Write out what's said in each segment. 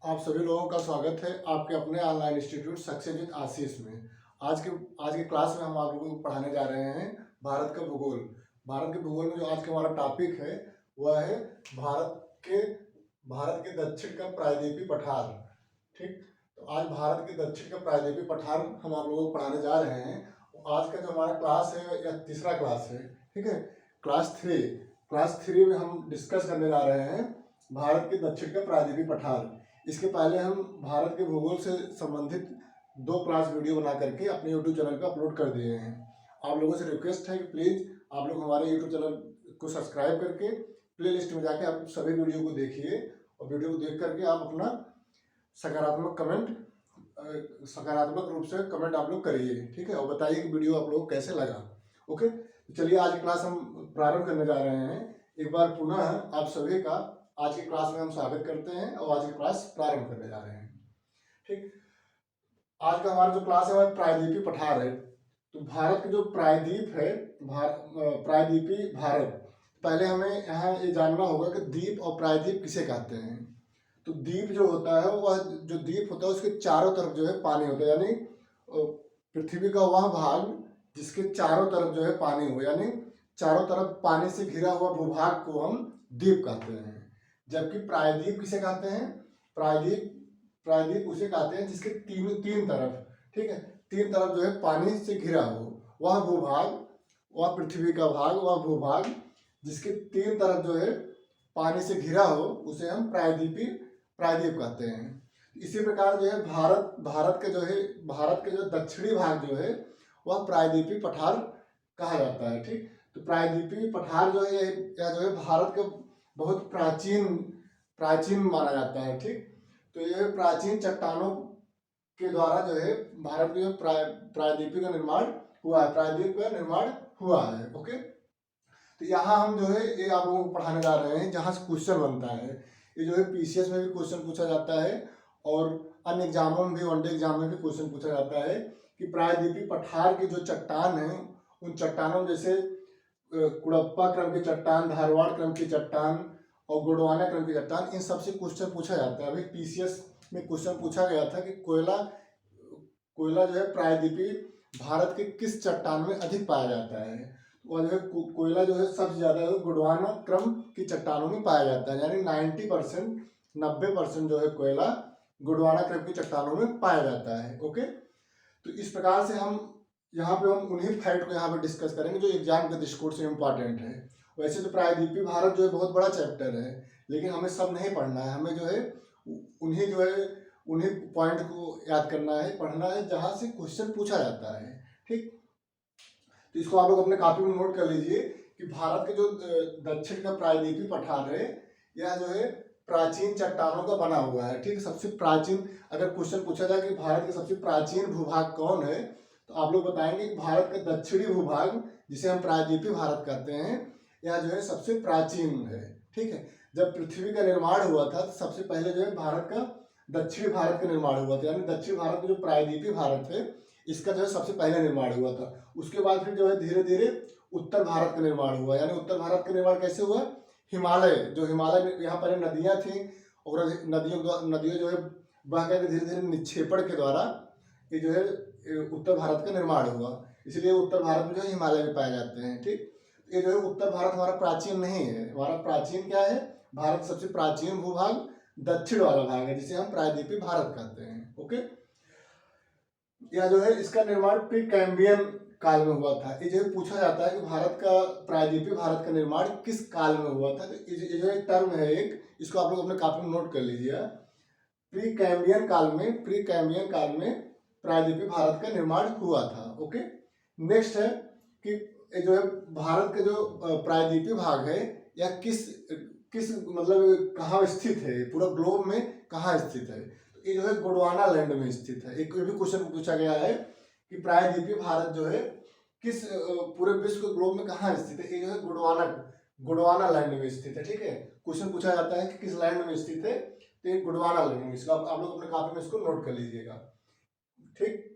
आप सभी लोगों का स्वागत है आपके अपने ऑनलाइन इंस्टीट्यूट सक्सेस विद आशीष में। आज के क्लास में हम आप लोगों को पढ़ाने जा रहे हैं भारत का भूगोल। भारत के भूगोल में जो आज का हमारा टॉपिक है वह है भारत के दक्षिण का प्रायद्वीपीय पठार। ठीक, तो आज भारत के दक्षिण का प्रायद्वीपीय पठार हम आप लोगों को पढ़ाने जा रहे हैं। आज का जो हमारा क्लास है यह तीसरा क्लास है। ठीक है, क्लास थ्री में हम डिस्कस करने जा रहे हैं भारत के दक्षिण का प्रायद्वीपीय पठार। इसके पहले हम भारत के भूगोल से संबंधित 2 क्लास वीडियो बना करके अपने यूट्यूब चैनल पर अपलोड कर दिए हैं। आप लोगों से रिक्वेस्ट है कि प्लीज़ आप लोग हमारे यूट्यूब चैनल को सब्सक्राइब करके प्लेलिस्ट में जाके आप सभी वीडियो को देखिए और वीडियो को देख करके आप अपना सकारात्मक रूप से कमेंट आप लोग करिए। ठीक है, और बताइए कि वीडियो आप लोगों को कैसे लगा। ओके, तो चलिए आज की क्लास हम प्रारंभ करने जा रहे हैं। एक बार पुनः आप सभी का आज की क्लास में हम स्वागत करते हैं और आज की क्लास प्रारंभ करने जा रहे हैं। ठीक, आज का हमारा जो क्लास है वह प्रायद्वीपीय पठार है। तो भारत के जो प्रायद्वीप है, प्रायद्वीपीय भारत, पहले हमें यहाँ ये जानना होगा कि द्वीप और प्रायद्वीप किसे कहते हैं। तो द्वीप जो होता है वह जो द्वीप होता है उसके चारों तरफ जो है पानी होता है, यानी पृथ्वी का वह भाग जिसके चारों तरफ जो है पानी हो, यानी चारों तरफ पानी से घिरा हुआ भूभाग को हम द्वीप कहते हैं। जबकि प्रायद्वीप किसे कहते हैं? प्रायद्वीप उसे कहते हैं जिसके तीन तरफ, ठीक है, तीन तरफ जो है पानी से घिरा हो, वह भूभाग, वह पृथ्वी का भाग, वह भूभाग जिसके तीन तरफ जो है पानी से घिरा हो उसे हम प्रायद्वीप कहते हैं। इसी प्रकार जो है भारत के जो दक्षिणी भाग जो है वह प्रायद्वीपीय पठार कहा जाता है। ठीक, तो प्रायद्वीपीय पठार जो है यह जो है भारत के बहुत प्राचीन माना जाता है। ठीक, तो यह प्राचीन चट्टानों के द्वारा जो है भारत के प्रायद्वीप का निर्माण हुआ है। ओके, तो यहाँ हम जो है ये आप लोगों को पढ़ाने जा रहे हैं जहाँ से क्वेश्चन बनता है। ये जो है पीसीएस में भी क्वेश्चन पूछा जाता है और अन्य एग्जामों में भी, वनडे एग्जाम में भी क्वेश्चन पूछा जाता है कि प्रायद्वीपीय पठार की जो चट्टान है उन चट्टानों में जैसे कुड़प्पा क्रम की चट्टान, धारवाड़ क्रम की चट्टान और गोंडवाना क्रम की चट्टान, इन सबसे क्वेश्चन पूछा जाता है। अभी पीसीएस में क्वेश्चन पूछा गया था कि कोयला जो है प्रायद्वीपीय भारत के किस चट्टान में अधिक पाया जाता है। वह जो है कोयला जो है सबसे ज़्यादा गोंडवाना क्रम की चट्टानों में पाया जाता है, यानी 90% जो है कोयला गोंडवाना क्रम की चट्टानों में पाया जाता है। ओके, तो इस प्रकार से हम उन्हीं फैक्ट को यहाँ पे डिस्कस करेंगे जो एग्जाम के दृष्टिकोण से इम्पॉर्टेंट है। वैसे तो प्रायद्वीपीय भारत जो है बहुत बड़ा चैप्टर है, लेकिन हमें सब नहीं पढ़ना है, हमें जो है उन्हीं पॉइंट को याद करना है, पढ़ना है जहाँ से क्वेश्चन पूछा जाता है। ठीक, तो इसको आप लोग अपने कॉपी में नोट कर लीजिए कि भारत के जो दक्षिण का प्रायद्वीपीय पठार है यह जो है प्राचीन चट्टानों का बना हुआ है। ठीक, सबसे प्राचीन, अगर क्वेश्चन पूछा जाए कि भारत के सबसे प्राचीन भूभाग कौन है, तो आप लोग बताएंगे कि भारत का दक्षिणी भूभाग जिसे हम प्रायद्वीपीय भारत कहते हैं यह जो है सबसे प्राचीन है। ठीक है, जब पृथ्वी का निर्माण हुआ था तो सबसे पहले जो है भारत का दक्षिणी भारत का निर्माण हुआ था, यानी दक्षिण भारत में जो प्रायद्वीपीय भारत है इसका जो है सबसे पहले निर्माण हुआ था। उसके बाद फिर जो है धीरे धीरे उत्तर भारत का निर्माण हुआ, यानी उत्तर भारत का निर्माण कैसे हुआ? हिमालय यहाँ पर नदियाँ थी और नदियों जो है बह कर धीरे धीरे निक्षेपण के द्वारा ये जो है उत्तर भारत का निर्माण हुआ, इसलिए उत्तर भारत में जो है हिमालय भी पाए जाते हैं। ठीक, ये जो है उत्तर भारत हमारा प्राचीन नहीं है, हमारा प्राचीन क्या है? भारत सबसे प्राचीन भूभाग दक्षिण वाला भाग है जिसे हम प्रायद्वीपीय भारत कहते हैं। ओके, यह जो है इसका निर्माण प्री कैम्ब्रियन काल में हुआ था। ये जो पूछा जाता है कि भारत का प्रायद्वीपीय भारत का निर्माण किस काल में हुआ था, तो ये जो एक टर्म है, इसको आप लोग अपने कॉपी में नोट कर लीजिए। प्री कैम्ब्रियन काल में प्रायद्वीपीय भारत का निर्माण हुआ था। ओके, नेक्स्ट है कि जो है भारत का जो प्रायद्वीपीय भाग है यह किस मतलब कहाँ स्थित है, पूरा ग्लोब में कहाँ स्थित है? तो ये जो है गोंडवाना लैंड में स्थित है। एक भी क्वेश्चन पूछा गया है कि प्रायद्वीपीय भारत जो है किस पूरे विश्व के ग्लोब में कहाँ स्थित है? ये जो है गोंडवाना लैंड में स्थित है। ठीक है, क्वेश्चन पूछा जाता है कि किस लैंड में स्थित है, तो ये गोंडवाना लैंड में। इसको आप लोग अपने कॉपी में इसको नोट कर लीजिएगा। ठीक,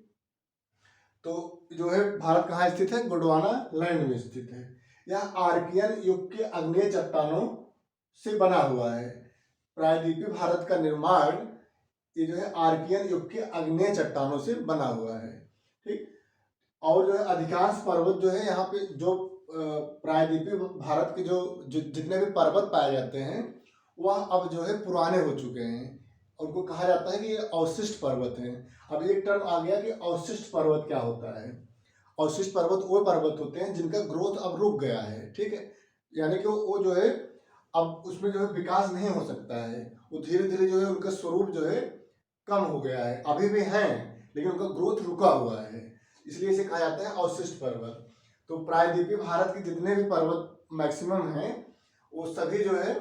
तो जो है भारत कहाँ स्थित है? गोंडवाना लैंड में स्थित है। यह आर्कियन युग के आग्नेय चट्टानों से बना हुआ है। प्रायद्वीपीय भारत का निर्माण ये जो है आर्कियन युग के आग्नेय चट्टानों से बना हुआ है। ठीक, और जो है अधिकांश पर्वत जो है यहाँ पे जो प्रायद्वीपीय भारत के जो जितने भी पर्वत पाए जाते हैं वह अब जो है पुराने हो चुके हैं। उनको कहा जाता है कि ये अवशिष्ट पर्वत हैं। अब एक टर्म आ गया कि अवशिष्ट पर्वत क्या होता है। अवशिष्ट पर्वत वो पर्वत होते हैं जिनका ग्रोथ अब रुक गया है। ठीक है, यानी कि वो जो है अब उसमें जो है विकास नहीं हो सकता है। वो धीरे धीरे जो है उनका स्वरूप जो है कम हो गया है। अभी भी हैं लेकिन उनका ग्रोथ रुका हुआ है, इसलिए इसे कहा जाता है अवशिष्ट पर्वत। तो प्रायद्वीपीय भारत के जितने भी पर्वत मैक्सिमम हैं वो सभी जो है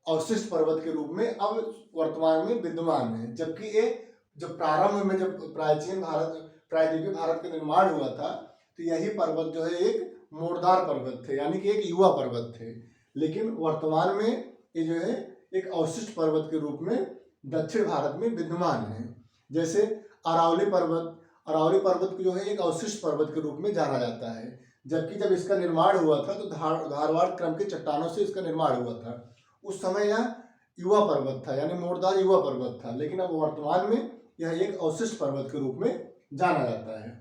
अवशिष्ट पर्वत के रूप में अब वर्तमान में विद्यमान है। जबकि ये जब प्रारंभ में जब प्रायद्वीपीय भारत का निर्माण हुआ था तो यही पर्वत जो है एक मोड़दार पर्वत थे, यानी कि एक युवा पर्वत थे। लेकिन वर्तमान में ये जो है एक अवशिष्ट पर्वत के रूप में दक्षिण भारत में विद्यमान है। जैसे अरावली पर्वत को जो है एक अवशिष्ट पर्वत के रूप में जाना जाता है। जबकि जब इसका निर्माण हुआ था तो धारवाड़ क्रम के चट्टानों से इसका निर्माण हुआ था। उस समय यह युवा पर्वत था, यानी मोड़दार युवा पर्वत था। लेकिन अब वर्तमान में यह एक अवशिष्ट पर्वत के रूप में जाना जाता है।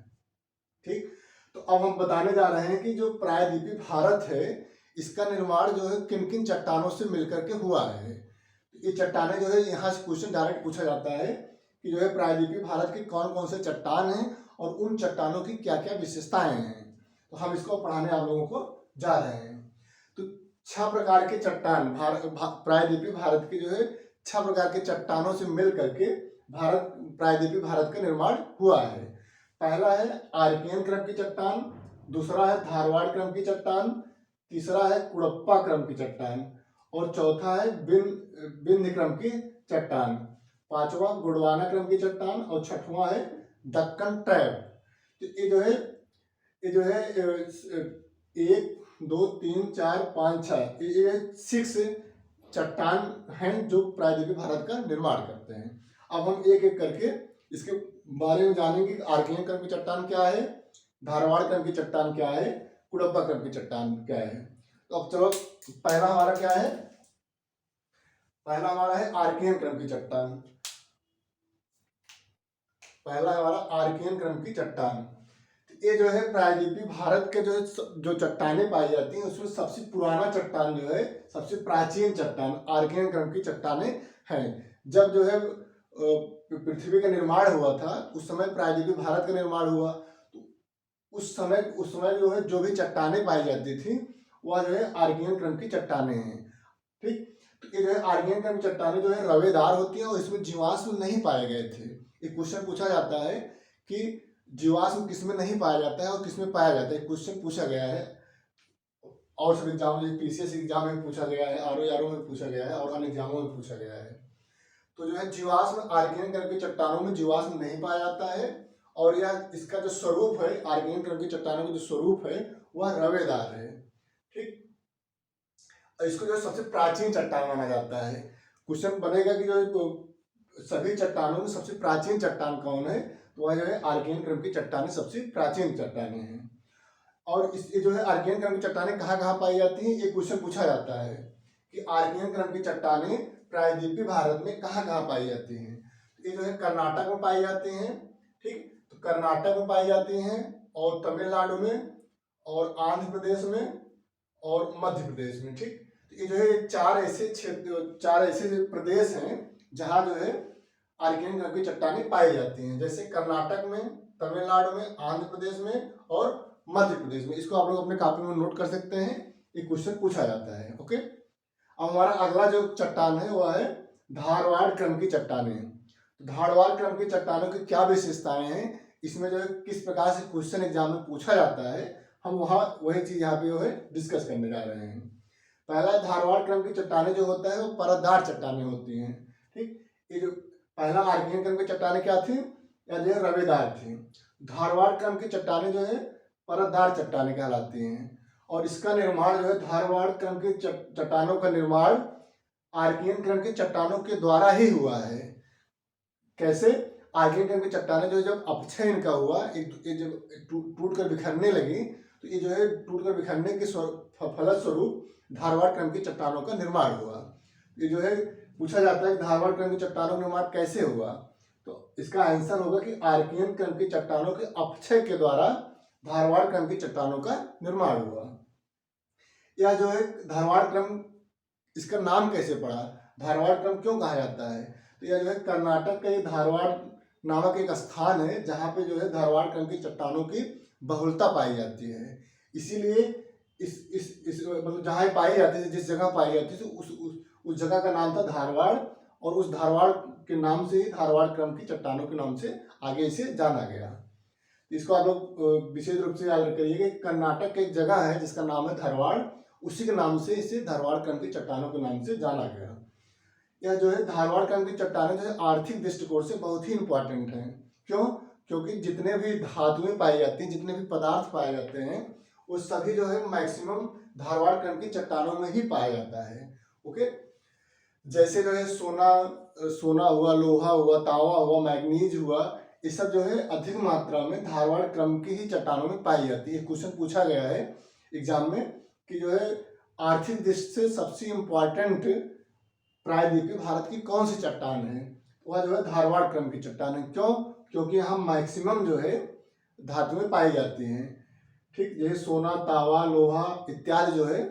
ठीक, तो अब हम बताने जा रहे हैं कि जो प्रायद्वीपीय भारत है इसका निर्माण जो है किन किन चट्टानों से मिलकर के हुआ है। ये चट्टानें जो है यहाँ से क्वेश्चन डायरेक्ट पूछा जाता है कि जो है प्रायद्वीपीय भारत के कौन कौन से चट्टान हैं और उन चट्टानों की क्या क्या विशेषताएं हैं। तो हम इसको पढ़ाने आप लोगों को जा रहे हैं। तो 6 प्रकार के चट्टान प्रायद्वीपीय भारत के जो है 6 प्रकार के चट्टानों से मिल करके प्रायद्वीपीय भारत का निर्माण हुआ है। पहला है आर्कियन क्रम की चट्टान, दूसरा है धारवाड़ क्रम की चट्टान, तीसरा है कुड़प्पा क्रम की चट्टान और चौथा है विंध्य क्रम की चट्टान, पांचवा गोंडवाना क्रम की चट्टान और छठवां है दक्कन ट्रैप। तो ये जो है 1 2 3 4 5 6 ये 6 चट्टान हैं जो प्रायद्वीपीय भारत का निर्माण करते हैं। अब हम एक एक करके इसके बारे में जानेंगे कि आर्कियन क्रम की चट्टान क्या है, धारवाड़ क्रम की चट्टान क्या है, कुड़प्पा क्रम की चट्टान क्या है। तो अब चलो पहला हमारा क्या है, पहला हमारा है आर्कियन क्रम की चट्टान। पहला हमारा आर्कियन क्रम की चट्टान। ये जो है प्रायद्वीपीय भारत के जो चट्टानें पाई जाती हैं उसमें सबसे पुराना चट्टान जो है, सबसे प्राचीन चट्टान आर्कियन क्रम की चट्टानें हैं। जब जो है पृथ्वी का निर्माण हुआ था उस समय प्रायद्वीपीय भारत का निर्माण हुआ, तो उस समय जो है जो भी चट्टानें पाई जाती थी वह जो है आर्कियन क्रम की चट्टानें हैं। ठीक, तो ये जो है आर्कियन क्रम की चट्टानें जो है रवेदार होती हैं और इसमें जीवाश्म नहीं पाए गए थे। एक क्वेश्चन पूछा जाता है कि जीवाश्म किसमें नहीं पाया जाता है और किसमें पाया जाता है, क्वेश्चन पूछा गया है और सब एग्जाम में, पीसीएस एग्जाम में पूछा गया है, आरओ में पूछा गया है और अन्य एग्जामों में पूछा गया है। तो जो है जीवाश्म आर्कियन क्रम की चट्टानों में जीवाश्म नहीं पाया जाता है और यह इसका जो स्वरूप है आर्कियन क्रम की चट्टानों का जो स्वरूप है वह रवेदार है। ठीक, इसको जो सबसे प्राचीन चट्टान माना जाता है। क्वेश्चन बनेगा कि जो सभी चट्टानों में सबसे प्राचीन चट्टान कौन है, तो वह जो है आर्कियन क्रम की चट्टानें सबसे प्राचीन चट्टानें हैं। और ये जो है आर्कियन क्रम की चट्टानें कहाँ कहाँ पाई जाती हैं, ये क्वेश्चन पूछा जाता है कि आर्कियन क्रम की चट्टानें प्रायद्वीपीय भारत में कहाँ कहाँ पाई जाती हैं। ये जो है कर्नाटक में पाई जाती हैं। ठीक, तो कर्नाटक में पाई जाती हैं और तमिलनाडु में और आंध्र प्रदेश में और मध्य प्रदेश में। ठीक, तो ये जो है 4 ऐसे प्रदेश हैं जहाँ जो है आर्कियन क्रम की चट्टानें पाई जाती हैं, जैसे कर्नाटक में, तमिलनाडु में, आंध्र प्रदेश में और मध्य प्रदेश में। इसको आप लोग अपने कॉपी में नोट कर सकते हैं, ये क्वेश्चन पूछा जाता है। ओके, अब हमारा अगला जो चट्टान है वह है धारवाड़ क्रम की चट्टानें। धारवाड़ क्रम की चट्टानों की क्या विशेषताएं हैं, इसमें जो है किस प्रकार से क्वेश्चन एग्जाम में पूछा जाता है, हम वही चीज यहाँ पे जो है डिस्कस करने जा रहे हैं। पहला धारवाड़ क्रम की चट्टानें जो होता है वो परतदार चट्टानें होती हैं। ठीक, ये जो पहला आर्कियन क्रम की चट्टानें क्या थी, या जो है रवेदार थी। धारवाड़ क्रम की चट्टानें जो है परतदार चट्टानें कहलाती हैं और इसका निर्माण जो है धारवाड़ क्रम की चट्टानों का निर्माण आर्कियन क्रम की चट्टानों के द्वारा ही हुआ है। कैसे, आर्कियन क्रम की चट्टानें जो जब अपक्षय इनका हुआ, जब टूट कर बिखरने लगी, तो ये जो है टूट कर बिखरने के फलस्वरूप धारवाड़ क्रम की चट्टानों का निर्माण हुआ। ये जो है पूछा जाता है कि धारवाड़ क्रम की चट्टानों का निर्माण कैसे हुआ, तो इसका आंसर होगा कि आर्कियन क्रम की चट्टानों के अपक्षय के द्वारा धारवाड़ क्रम की चट्टानों का निर्माण हुआ। यह जो है धारवाड़ क्रम, इसका नाम कैसे पड़ा, धारवाड़ क्रम क्यों कहा जाता है, तो यह जो है कर्नाटक का ये धारवाड़ नामक एक स्थान है जहाँ पे जो है धारवाड़ क्रम की चट्टानों की बहुलता पाई जाती है। इसीलिए इस मतलब जहाँ पाई जाती थी, जिस जगह पाई जाती थी उस जगह का नाम था धारवाड़, और उस धारवाड़ के नाम से ही धारवाड़ क्रम की चट्टानों के नाम से आगे इसे जाना गया। इसको आप लोग विशेष रूप से याद करिए कि कर्नाटक की एक जगह है जिसका नाम है धारवाड़, उसी के नाम से इसे धारवाड़ क्रम की चट्टानों के नाम से जाना गया। यह जो है धारवाड़ क्रम की चट्टानें जो है आर्थिक दृष्टिकोण से बहुत ही इंपॉर्टेंट हैं। क्यों? क्योंकि जितने भी धातुएं पाई जाती हैं, जितने भी पदार्थ पाए जाते हैं, वो सभी जो है मैक्सिमम धारवाड़ क्रम की चट्टानों में ही पाया जाता है। ओके, जैसे जो है सोना हुआ, लोहा हुआ, तांबा हुआ, मैग्नीज हुआ, ये सब जो है अधिक मात्रा में धारवाड़ क्रम की ही चट्टानों में पाई जाती है। क्वेश्चन पूछा गया है एग्जाम में कि जो है आर्थिक दृष्टि से सबसे इम्पॉर्टेंट प्रायद्वीपीय भारत की कौन सी चट्टान है, वह जो है धारवाड़ क्रम की चट्टान है। क्यों? क्योंकि यहाँ मैक्सिमम जो है धातुएं पाई जाती हैं। ठीक, जैसे सोना, तांबा, लोहा इत्यादि जो है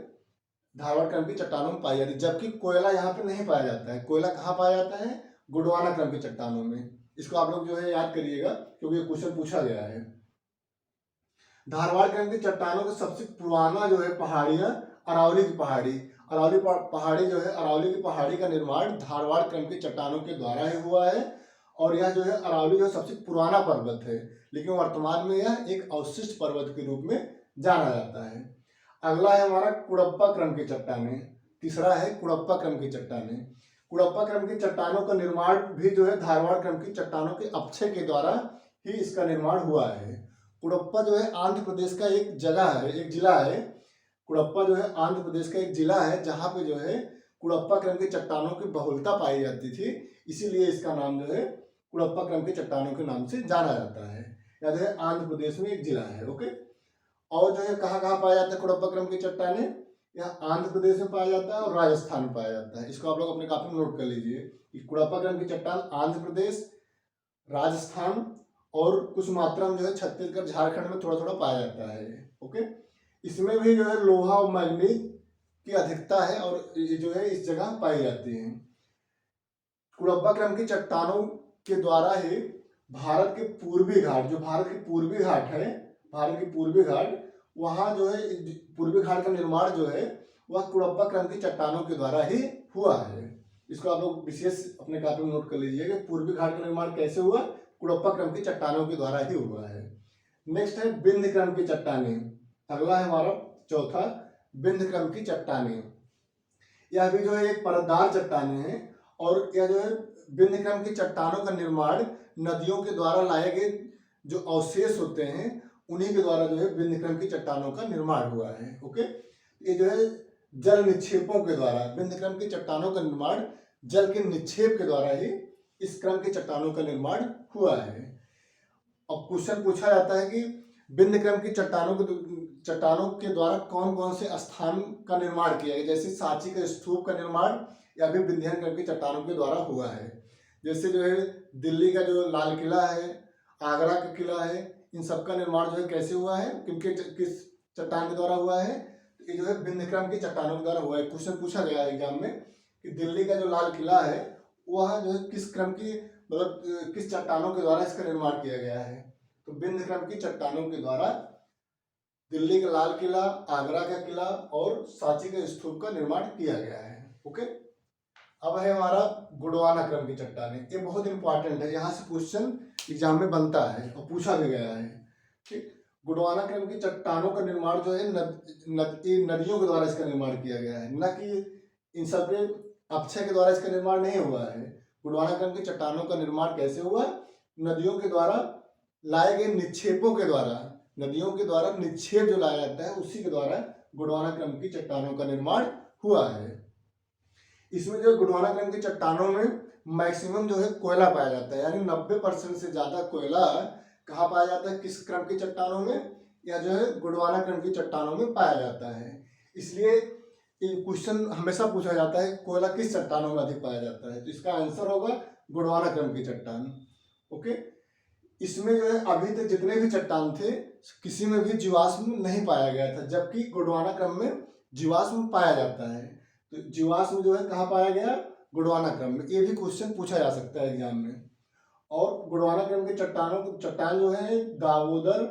धारवाड़ क्रम की चट्टानों में पाई जाती है, जबकि कोयला यहाँ पे नहीं पाया जाता है। कोयला कहाँ पाया जाता है? गोंडवाना क्रम की चट्टानों में। इसको आप लोग जो है याद करिएगा क्योंकि क्वेश्चन पूछा गया है। धारवाड़ क्रम की चट्टानों का सबसे पुराना जो है पहाड़ियाँ अरावली की पहाड़ी। अरावली पहाड़ी जो है, अरावली की पहाड़ी का निर्माण धारवाड़ क्रम की चट्टानों के द्वारा ही हुआ है, और यह जो है अरावली जो सबसे पुराना पर्वत है, लेकिन वर्तमान में यह एक अवशिष्ट पर्वत के रूप में जाना जाता है। अगला है हमारा कुड़प्पा क्रम की चट्टानें। तीसरा है कुड़प्पा क्रम की चट्टानें। कुड़प्पा क्रम की चट्टानों का निर्माण भी जो है धारवाड़ क्रम की चट्टानों के अपक्षय के द्वारा ही इसका निर्माण हुआ है। कुड़प्पा जो है आंध्र प्रदेश का एक जगह है, एक जिला है। कुड़प्पा जो है आंध्र प्रदेश का एक जिला है जहाँ पे जो है कुड़प्पा क्रम की चट्टानों की बहुलता पाई जाती थी, इसीलिए इसका नाम जो है कुड़प्पा क्रम की चट्टानों के नाम से जाना जाता है। या जो है आंध्र प्रदेश में एक जिला है। ओके, और जो है कहाँ कहाँ पाया जाता है कुड़प्पा क्रम की चट्टानें? यह आंध्र प्रदेश में पाया जाता है और राजस्थान में पाया जाता है। इसको आप लोग अपने कॉपी में नोट कर लीजिए कि कुड़प्पा क्रम की चट्टान आंध्र प्रदेश, राजस्थान और कुछ मात्रा में जो है छत्तीसगढ़, झारखंड में थोड़ा थोड़ा पाया जाता है। ओके, इसमें भी जो है लोहा और मैग्नीज की अधिकता है और ये जो है इस जगह पाई जाती है। कुड़प्पा क्रम की चट्टानों के द्वारा ही भारत के पूर्वी घाट, जो भारत के पूर्वी घाट है, भारत के पूर्वी घाट, वहाँ जो है पूर्वी घाट का निर्माण जो है वह कुड़प्पा क्रम की चट्टानों के द्वारा ही हुआ है। इसको आप लोग विशेष अपने कॉपी में नोट कर लीजिए कि पूर्वी घाट का निर्माण कैसे हुआ? कुड़प्पा क्रम की चट्टानों के द्वारा ही हुआ है। नेक्स्ट है विंध्य क्रम की चट्टानें। अगला है हमारा चौथा, विंध्य क्रम की चट्टानें। यह भी जो है एक परतदार चट्टानें हैं, और यह जो है विंध्य क्रम की चट्टानों का निर्माण नदियों के द्वारा लाए गए जो अवशेष होते हैं उन्हीं के द्वारा जो है विंध्य क्रम की चट्टानों का निर्माण हुआ है। ओके, ये जो है जल निक्षेपों के द्वारा, विंध्य क्रम की चट्टानों का निर्माण जल के निक्षेप के द्वारा ही इस क्रम की चट्टानों का निर्माण हुआ है। अब क्वेश्चन पूछा जाता है कि विंध्य क्रम की चट्टानों के द्वारा कौन कौन से स्थान का निर्माण किया गया, जैसे सांची के स्तूप का निर्माण या फिर विंध्य क्रम की चट्टानों के द्वारा हुआ है। जैसे जो है दिल्ली का जो लाल किला है, आगरा का किला है, इन सब का निर्माण जो है कैसे हुआ है, किस चट्टान के द्वारा हुआ है? तो ये जो है विंध्य क्रम की चट्टानों के द्वारा हुआ है। क्वेश्चन पूछा गया है एग्जाम में कि दिल्ली का जो लाल किला है वह जो है किस क्रम की, मतलब किस चट्टानों के द्वारा इसका निर्माण किया गया है? तो विंध्य क्रम की चट्टानों के द्वारा दिल्ली का लाल किला, आगरा का किला और सांची के स्तूप का निर्माण किया गया है। ओके, अब है हमारा गोंडवाना क्रम की चट्टानें। ये बहुत इंपॉर्टेंट है, यहाँ से क्वेश्चन एग्जाम में बनता है और पूछा भी गया है। ठीक, गोंडवाना क्रम की चट्टानों का निर्माण जो है नदियों के द्वारा इसका निर्माण किया गया है, न कि इन सब के अपक्षय के द्वारा इसका निर्माण नहीं हुआ है। गोंडवाना क्रम की चट्टानों का निर्माण कैसे हुआ? नदियों के द्वारा लाए गए निक्षेपों के द्वारा, नदियों के द्वारा निक्षेप जो लाया जाता है उसी के द्वारा गोंडवाना क्रम की चट्टानों का निर्माण हुआ है। इसमें जो गोंडवाना क्रम की चट्टानों में मैक्सिमम जो है कोयला पाया जाता है, यानी 90% से ज्यादा कोयला कहाँ पाया जाता है, किस क्रम की चट्टानों में? या जो है गोंडवाना क्रम की चट्टानों में पाया जाता है। इसलिए ये क्वेश्चन हमेशा पूछा जाता है, कोयला किस चट्टानों में अधिक पाया जाता है, तो इसका आंसर होगा गोंडवाना क्रम की चट्टान। ओके, इसमें जो है अभी तक जितने भी चट्टान थे किसी में भी जीवाश्म नहीं पाया गया था, जबकि गोंडवाना क्रम में जीवाश्म पाया जाता है। तो जीवाश्म जो है कहाँ पाया गया, गोंडवाना क्रम में। ये भी क्वेश्चन पूछा जा सकता है एग्जाम में। और गोंडवाना क्रम के चट्टान जो है दामोदर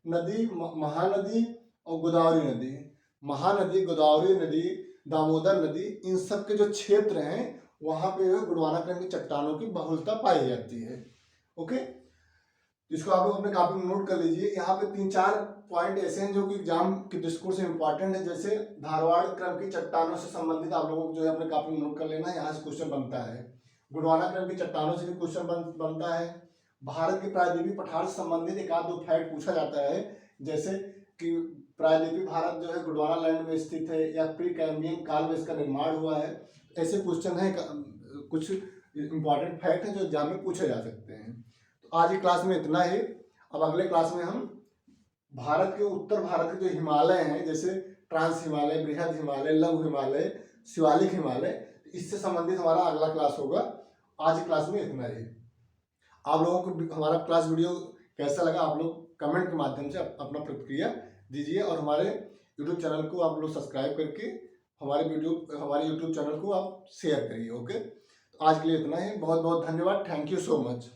नदी, महानदी और गोदावरी नदी। महानदी, गोदावरी नदी, दामोदर नदी, इन सब के जो क्षेत्र हैं वहां पे जो है गोंडवाना क्रम की चट्टानों की बहुलता पाई जाती है। ओके, इसको आप लोग अपने कॉपी में नोट कर लीजिए। यहाँ पे 3-4 पॉइंट ऐसे हैं जो कि एग्जाम के दृष्टिकोण से इंपॉर्टेंट है। जैसे धारवाड़ क्रम की चट्टानों से संबंधित आप लोगों को जो है अपने कॉपी में नोट कर लेना है, यहाँ से क्वेश्चन बनता है। गोंडवाना क्रम की चट्टानों से भी क्वेश्चन बनता है। भारत के प्रायद्वीपीय पठार से संबंधित एक आध दो फैक्ट पूछा जाता है, जैसे कि प्रायद्वीपीय भारत जो है गोंडवाना लैंड में स्थित है या प्री कैम्बियन काल में इसका निर्माण हुआ है। ऐसे क्वेश्चन है, कुछ इंपॉर्टेंट फैक्ट है जो एग्जाम में पूछे जा सकते हैं। तो आज की क्लास में इतना ही। अब अगले क्लास में हम भारत के उत्तर भारत के जो हिमालय हैं, जैसे ट्रांस हिमालय, बृहद हिमालय, लघु हिमालय, शिवालिक हिमालय, इससे संबंधित हमारा अगला क्लास होगा। आज की क्लास में इतना ही। आप लोगों को हमारा क्लास वीडियो कैसा लगा, आप लोग कमेंट के माध्यम से अपना प्रतिक्रिया दीजिए, और हमारे यूट्यूब चैनल को आप लोग सब्सक्राइब करके हमारे यूट्यूब चैनल को आप शेयर करिए। ओके, तो आज के लिए इतना ही। बहुत बहुत धन्यवाद। Thank you so much.